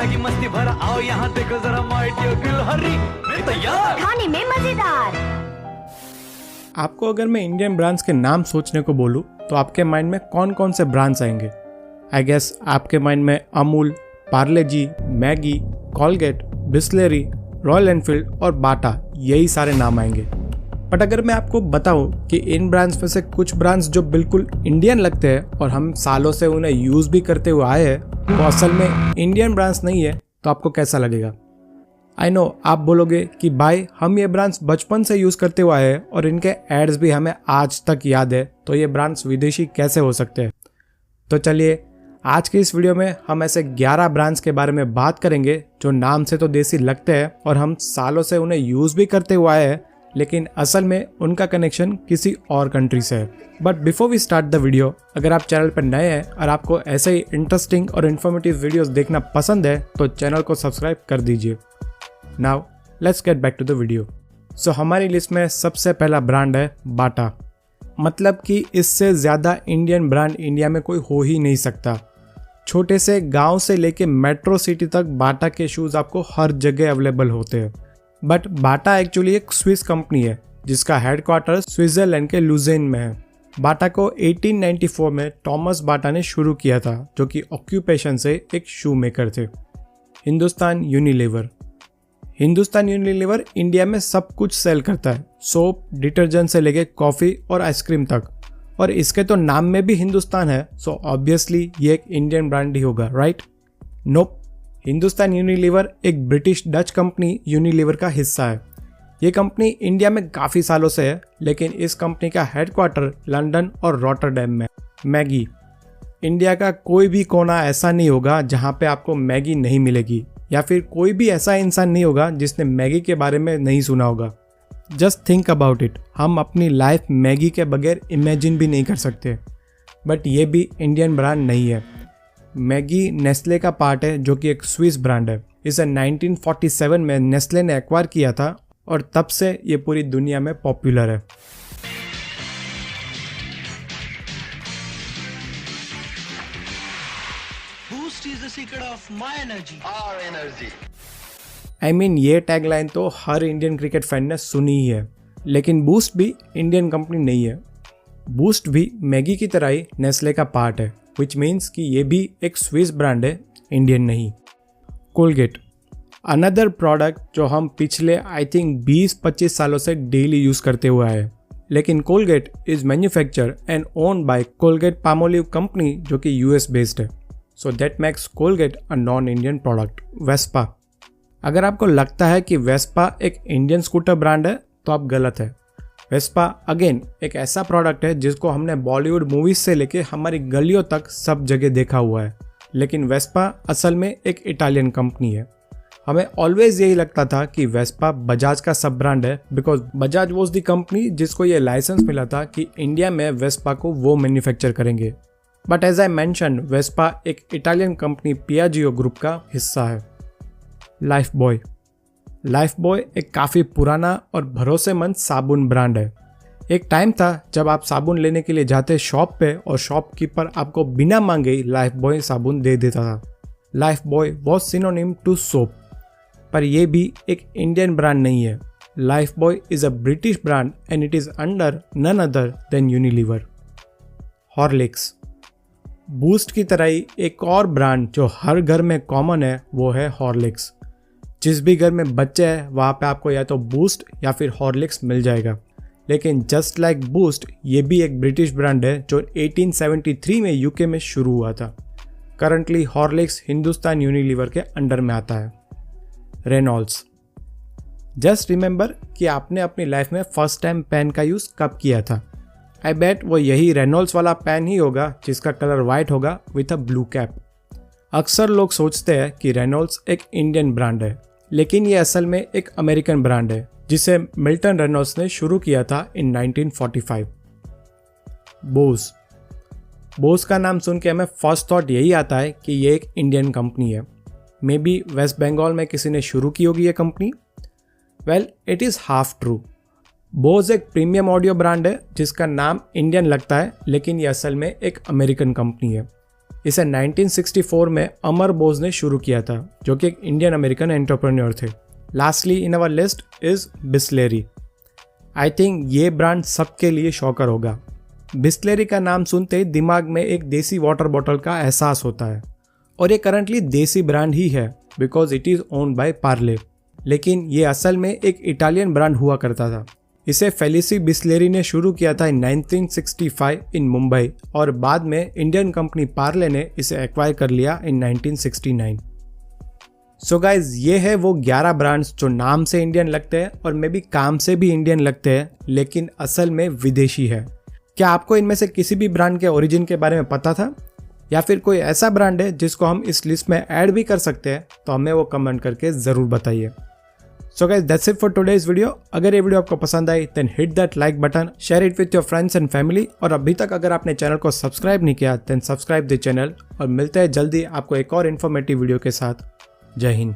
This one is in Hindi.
मैगी मस्ती भरा, आओ यहाँ देखो जरा माय डियर गिलहरी, मैं तैयार। खाने में मजेदार। आपको अगर मैं इंडियन ब्रांड्स के नाम सोचने को बोलूँ तो आपके माइंड में कौन कौन से ब्रांड्स आएंगे? आई गेस आपके माइंड में Amul, Parle G, Maggi, Colgate, Bisleri, Royal Enfield और बाटा, यही सारे नाम आएंगे। बट अगर मैं आपको बताऊं कि इन ब्रांड्स में से कुछ ब्रांड्स जो बिल्कुल इंडियन लगते हैं और हम सालों से उन्हें यूज़ भी करते हुए आए हैं, वो असल में इंडियन ब्रांड्स नहीं है, तो आपको कैसा लगेगा? आई नो आप बोलोगे कि भाई हम ये ब्रांड्स बचपन से यूज़ करते हुए आए हैं और इनके एड्स भी हमें आज तक याद है, तो ये ब्रांड्स विदेशी कैसे हो सकते हैं? तो चलिए आज के इस वीडियो में हम ऐसे 11 ब्रांड्स के बारे में बात करेंगे जो नाम से तो देसी लगते हैं और हम सालों से उन्हें यूज़ भी करते हुए आए हैं, लेकिन असल में उनका कनेक्शन किसी और कंट्री से है। But before we start the video, अगर आप चैनल पर नए हैं और आपको ऐसे ही इंटरेस्टिंग और इन्फॉर्मेटिव वीडियोस देखना पसंद है तो चैनल को सब्सक्राइब कर दीजिए। Now let's get back to the video. So हमारी लिस्ट में सबसे पहला ब्रांड है बाटा। मतलब कि इससे ज़्यादा इंडियन ब्रांड इंडिया में कोई हो ही नहीं सकता। छोटे से गांव से लेके मेट्रो सिटी तक बाटा के शूज़ आपको हर जगह अवेलेबल होते हैं। बट बाटा एक्चुअली एक स्विस कंपनी है जिसका हेडक्वार्टर स्विट्जरलैंड के लुज़ेन में है। बाटा को 1894 में थॉमस बाटा ने शुरू किया था, जो कि ऑक्यूपेशन से एक शू मेकर थे। हिंदुस्तान यूनिलीवर इंडिया में सब कुछ सेल करता है, सोप, डिटर्जेंट से लेके कॉफ़ी और आइसक्रीम तक, और इसके तो नाम में भी हिंदुस्तान है, सो ऑब्वियसली ये एक इंडियन ब्रांड ही होगा, राइट? नोप। हिंदुस्तान यूनिलीवर एक ब्रिटिश डच कंपनी यूनिलीवर का हिस्सा है। ये कंपनी इंडिया में काफ़ी सालों से है, लेकिन इस कंपनी का हेडक्वार्टर लंदन और रॉटरडैम में। मैगी। इंडिया का कोई भी कोना ऐसा नहीं होगा जहाँ पे आपको मैगी नहीं मिलेगी, या फिर कोई भी ऐसा इंसान नहीं होगा जिसने मैगी के बारे में नहीं सुना होगा। जस्ट थिंक अबाउट इट, हम अपनी लाइफ मैगी के बगैर इमेजिन भी नहीं कर सकते। बट ये भी इंडियन ब्रांड नहीं है। मैगी नेस्ले का पार्ट है, जो कि एक स्विस ब्रांड है। इसे 1947 में नेस्ले ने एक्वायर किया था और तब से ये पूरी दुनिया में पॉपुलर है। Boost is the secret of my energy, our energy. I mean ये टैगलाइन तो हर इंडियन क्रिकेट फैन ने सुनी ही है, लेकिन बूस्ट भी इंडियन कंपनी नहीं है। बूस्ट भी मैगी की तरह ही नेस्ले का पार्ट है, विच मीन्स कि ये भी एक स्विस ब्रांड है, इंडियन नहीं। कोलगेट, अनदर प्रोडक्ट जो हम पिछले आई थिंक 20-25 सालों से डेली यूज़ करते हुए आए हैं। लेकिन Colgate is manufacture and owned by Colgate Palmolive company, जो कि यूएस बेस्ड है। So that makes Colgate a non Indian product. Vespa. अगर आपको लगता है कि वेस्पा एक इंडियन स्कूटर ब्रांड है तो आप गलत है। वेस्पा अगेन एक ऐसा प्रोडक्ट है जिसको हमने बॉलीवुड मूवीज से लेके हमारी गलियों तक सब जगह देखा हुआ है, लेकिन वेस्पा असल में एक इटालियन कंपनी है। हमें ऑलवेज यही लगता था कि वेस्पा बजाज का सब ब्रांड है, because Bajaj was the company जिसको ये लाइसेंस मिला था कि इंडिया में वेस्पा को वो मैन्युफैक्चर करेंगे। But as I mention, Vespa एक इटालियन कंपनी पियाजियो ग्रुप का हिस्सा है। लाइफ बॉय एक काफ़ी पुराना और भरोसेमंद साबुन ब्रांड है। एक टाइम था जब आप साबुन लेने के लिए जाते शॉप पे और शॉपकीपर आपको बिना मांगे ही लाइफ बॉय साबुन दे देता था। Lifebuoy was synonym to soap. पर यह भी एक इंडियन ब्रांड नहीं है। Lifebuoy is a British brand and it is under none other than Unilever. Horlicks. Boost की तरह ही एक और ब्रांड जो हर घर में कॉमन है वो है हॉर्लिक्स। जिस भी घर में बच्चे हैं वहाँ पे आपको या तो बूस्ट या फिर हॉर्लिक्स मिल जाएगा। लेकिन जस्ट लाइक बूस्ट, ये भी एक ब्रिटिश ब्रांड है जो 1873 में यूके में शुरू हुआ था। करंटली हॉर्लिक्स हिंदुस्तान यूनिलीवर के अंडर में आता है। रेनॉल्ड्स। जस्ट रिमेंबर कि आपने अपनी लाइफ में फर्स्ट टाइम पेन का यूज़ कब किया था। आई बेट वो यही रेनॉल्ड्स वाला पेन ही होगा जिसका कलर वाइट होगा विथ अ ब्लू कैप। अक्सर लोग सोचते हैं कि रेनॉल्ड्स एक इंडियन ब्रांड है, लेकिन ये असल में एक अमेरिकन ब्रांड है जिसे मिल्टन रेनॉल्ड्स ने शुरू किया था इन 1945। बोस का नाम सुन के हमें फर्स्ट थॉट यही आता है कि ये एक इंडियन कंपनी है। मे बी वेस्ट बंगाल में किसी ने शुरू की होगी ये company. Well, it is half true. Bose एक प्रीमियम ऑडियो ब्रांड है जिसका नाम इंडियन लगता है, लेकिन ये असल में एक अमेरिकन कंपनी है। इसे 1964 में अमर बोस ने शुरू किया था, जो कि एक इंडियन अमेरिकन एंटरप्रेन्योर थे। Lastly in our list is Bisleri. I think ये ब्रांड सबके लिए शॉकर होगा। बिस्लेरी का नाम सुनते ही दिमाग में एक देसी वाटर बॉटल का एहसास होता है, और ये करंटली देसी ब्रांड ही है because it is owned by Parle. लेकिन ये असल में एक इटालियन ब्रांड हुआ करता था। इसे फेलिसी बिस्लेरी ने शुरू किया था इन 1965 इन मुंबई, और बाद में इंडियन कंपनी पार्ले ने इसे एक्वायर कर लिया इन 1969। सो गाइज, ये है वो 11 ब्रांड्स जो नाम से इंडियन लगते हैं और मे बी काम से भी इंडियन लगते हैं, लेकिन असल में विदेशी है। क्या आपको इनमें से किसी भी ब्रांड के ओरिजिन के बारे में पता था, या फिर कोई ऐसा ब्रांड है जिसको हम इस लिस्ट में ऐड भी कर सकते हैं? तो हमें वो कमेंट करके ज़रूर बताइए। So guys, that's it for today's video. अगर ये वीडियो आपको पसंद आई then hit that like button, share it with your friends and family, और अभी तक अगर आपने चैनल को सब्सक्राइब नहीं किया देन सब्सक्राइब द चैनल। और मिलते हैं जल्दी आपको एक और इन्फॉर्मेटिव वीडियो के साथ। जय हिंद।